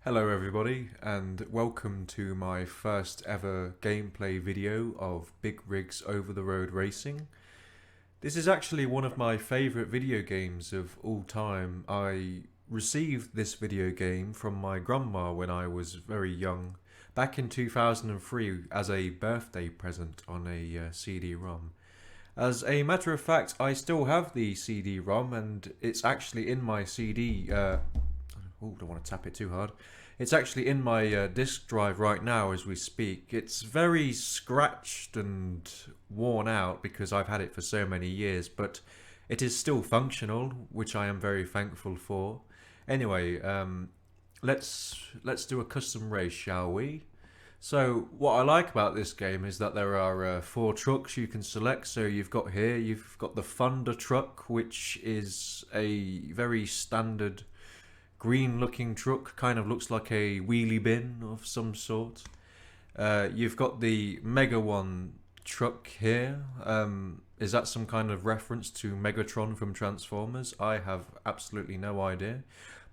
Hello everybody and welcome to my first ever gameplay video of Big Rigs Over the Road Racing. This is actually one of my favourite video games of all time. I received this video game from my grandma when I was very young, back in 2003 as a birthday present on a CD-ROM. As a matter of fact, I still have the CD-ROM and it's actually in my CD. Don't want to tap it too hard. It's actually in my disk drive right now as we speak. It's very scratched and worn out because I've had it for so many years, but it is still functional, which I am very thankful for. Anyway, let's do a custom race, shall we? So what I like about this game is that there are four trucks you can select. So you've got the Thunder truck, which is a very standard green looking truck, kind of looks like a wheelie bin of some sort. You've got the Mega One truck here. Is that some kind of reference to Megatron from Transformers? I have absolutely no idea.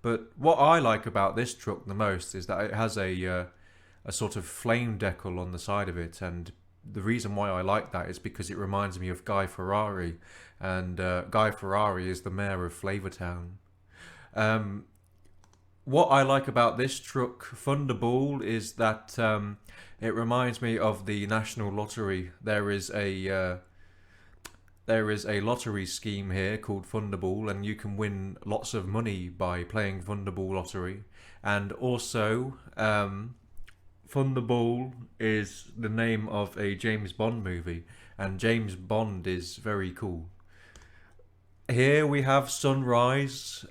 But what I like about this truck the most is that it has a sort of flame decal on the side of it, and the reason why I like that is because it reminds me of Guy Ferrari, and Guy Ferrari is the mayor of Flavortown. What I like about this truck, Thunderball, is that it reminds me of the National Lottery. There is a lottery scheme here called Thunderball, and you can win lots of money by playing Thunderball Lottery. And also, Thunderball is the name of a James Bond movie, and James Bond is very cool. Here we have sunrise.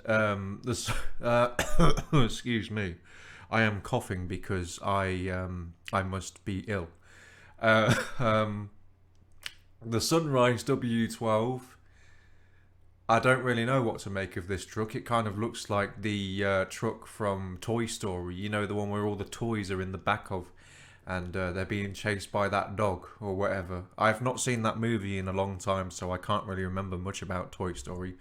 Excuse me, I am coughing because I must be ill. Uh, um, the Sunrise W12. I don't really know what to make of this truck. It kind of looks like the truck from Toy Story. You know, the one where all the toys are in the back of, and they're being chased by that dog or whatever. I've not seen that movie in a long time, so I can't really remember much about Toy Story,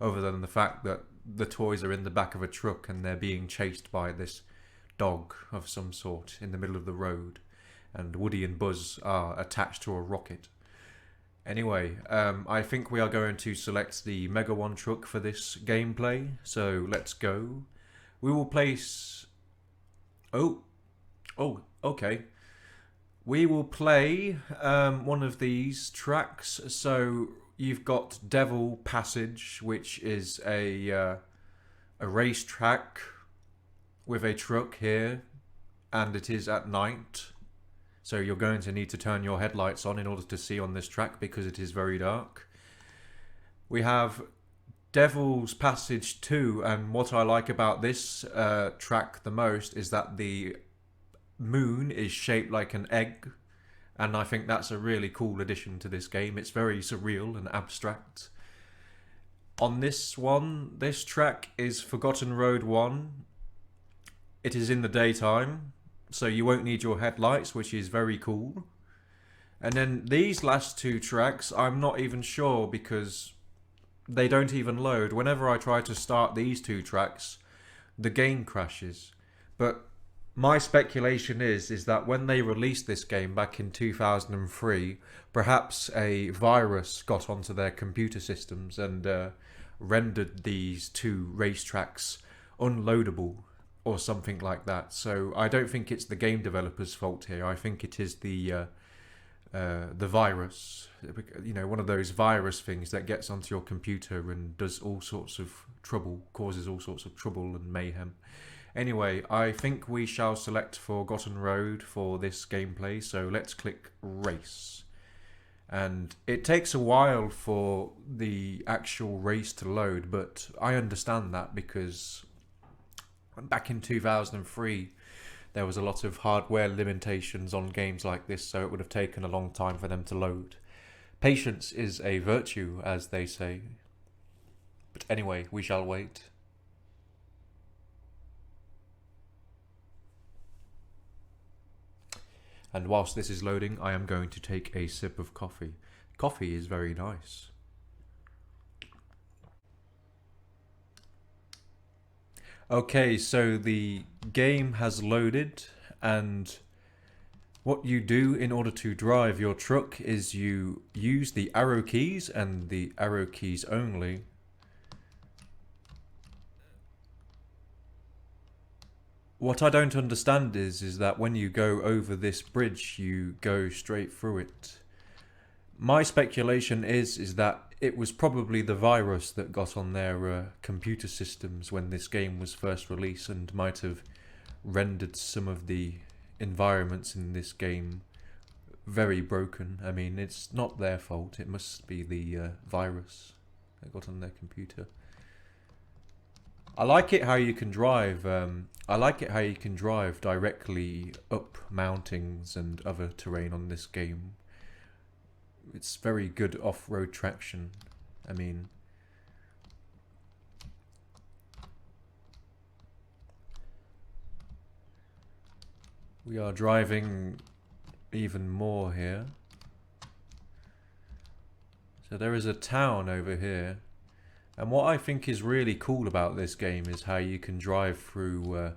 other than the fact that the toys are in the back of a truck and they're being chased by this dog of some sort in the middle of the road, and Woody and Buzz are attached to a rocket. Anyway, I think we are going to select the Mega One truck for this gameplay, so let's go. We will place... okay. We will play one of these tracks. So you've got Devil Passage, which is a race track with a truck here, and it is at night. So you're going to need to turn your headlights on in order to see on this track because it is very dark. We have Devil's Passage 2, and what I like about this track the most is that the moon is shaped like an egg, and I think that's a really cool addition to this game. It's very surreal and abstract. On this track is Forgotten Road 1. It is in the daytime, so you won't need your headlights, which is very cool. And then these last two tracks, I'm not even sure because they don't even load. Whenever I try to start these two tracks, the game crashes. But my speculation is that when they released this game back in 2003, perhaps a virus got onto their computer systems and rendered these two racetracks unloadable or something like that. So I don't think it's the game developer's fault here. I think it is the virus. You know, one of those virus things that gets onto your computer and does all sorts of trouble, causes all sorts of trouble and mayhem. Anyway, I think we shall select Forgotten Road for this gameplay, so let's click Race. And it takes a while for the actual race to load, but I understand that because back in 2003 there was a lot of hardware limitations on games like this, so it would have taken a long time for them to load. Patience is a virtue, as they say. But anyway, we shall wait. And whilst this is loading, I am going to take a sip of coffee. Coffee is very nice. Okay, so the game has loaded, and what you do in order to drive your truck is you use the arrow keys and the arrow keys only. What I don't understand is that when you go over this bridge, you go straight through it. My speculation is that it was probably the virus that got on their computer systems when this game was first released and might have rendered some of the environments in this game very broken. I mean, it's not their fault. It must be the virus that got on their computer. I like it how you can drive. I like it how you can drive directly up mountings and other terrain on this game. It's very good off-road traction. I mean, we are driving even more here. So there is a town over here. And what I think is really cool about this game is how you can drive through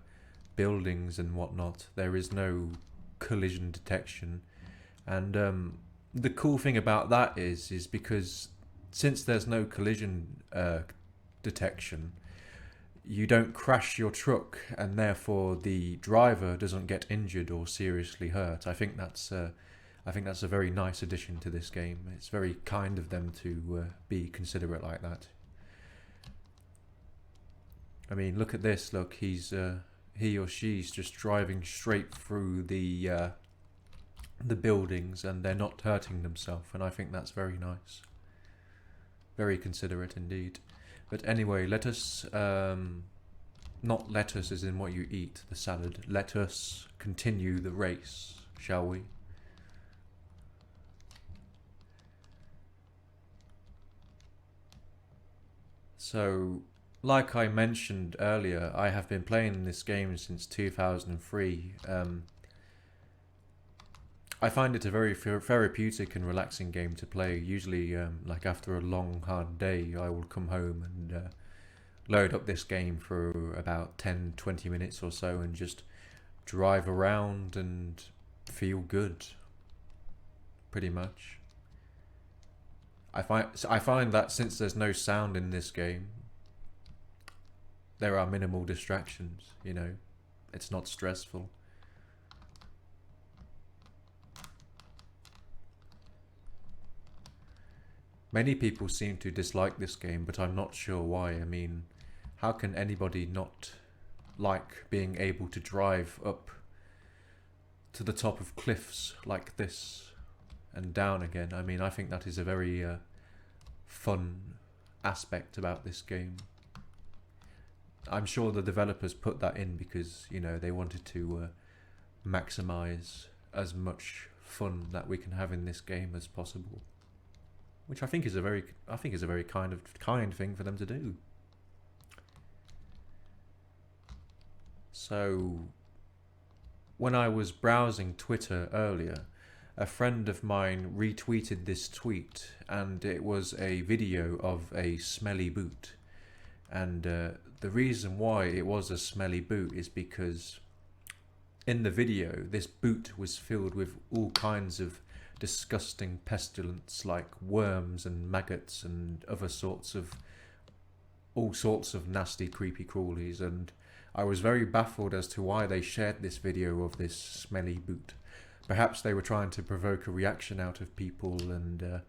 buildings and whatnot. There is no collision detection. And the cool thing about that is because since there's no collision detection, you don't crash your truck, and therefore the driver doesn't get injured or seriously hurt. I think that's a very nice addition to this game. It's very kind of them to be considerate like that. I mean, look at this. Look, he or she's just driving straight through the buildings, and they're not hurting themselves, and I think that's very nice. Very considerate indeed. But anyway, let us, not lettuce as in what you eat, the salad. Let us continue the race, shall we? So, like I mentioned earlier, I have been playing this game since 2003. I find it a very therapeutic and relaxing game to play. Usually, like after a long, hard day, I will come home and load up this game for about 10-20 minutes or so and just drive around and feel good, pretty much. I find that since there's no sound in this game, there are minimal distractions, you know. It's not stressful. Many people seem to dislike this game, but I'm not sure why. I mean, how can anybody not like being able to drive up to the top of cliffs like this and down again? I mean, I think that is a very fun aspect about this game. I'm sure the developers put that in because, you know, they wanted to maximize as much fun that we can have in this game as possible. Which I think is a very kind thing for them to do. So, when I was browsing Twitter earlier, a friend of mine retweeted this tweet, and it was a video of a smelly boot. And the reason why it was a smelly boot is because in the video, this boot was filled with all kinds of disgusting pestilence like worms and maggots and other sorts of nasty creepy crawlies, and I was very baffled as to why they shared this video of this smelly boot. Perhaps they were trying to provoke a reaction out of people and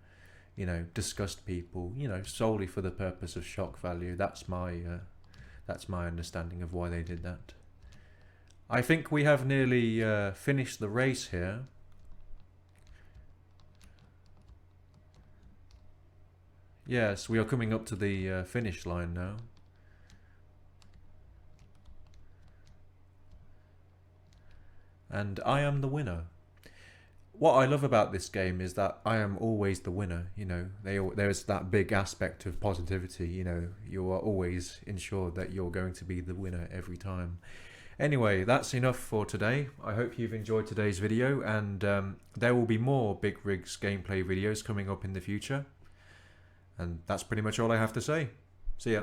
you know, disgust people, you know, solely for the purpose of shock value. That's my understanding of why they did that. I think we have nearly finished the race here. Yes, we are coming up to the finish line now. And I am the winner. What I love about this game is that I am always the winner, you know. There's that big aspect of positivity, you know. You are always ensured that you're going to be the winner every time. Anyway, that's enough for today. I hope you've enjoyed today's video, and there will be more Big Rigs gameplay videos coming up in the future. And that's pretty much all I have to say. See ya.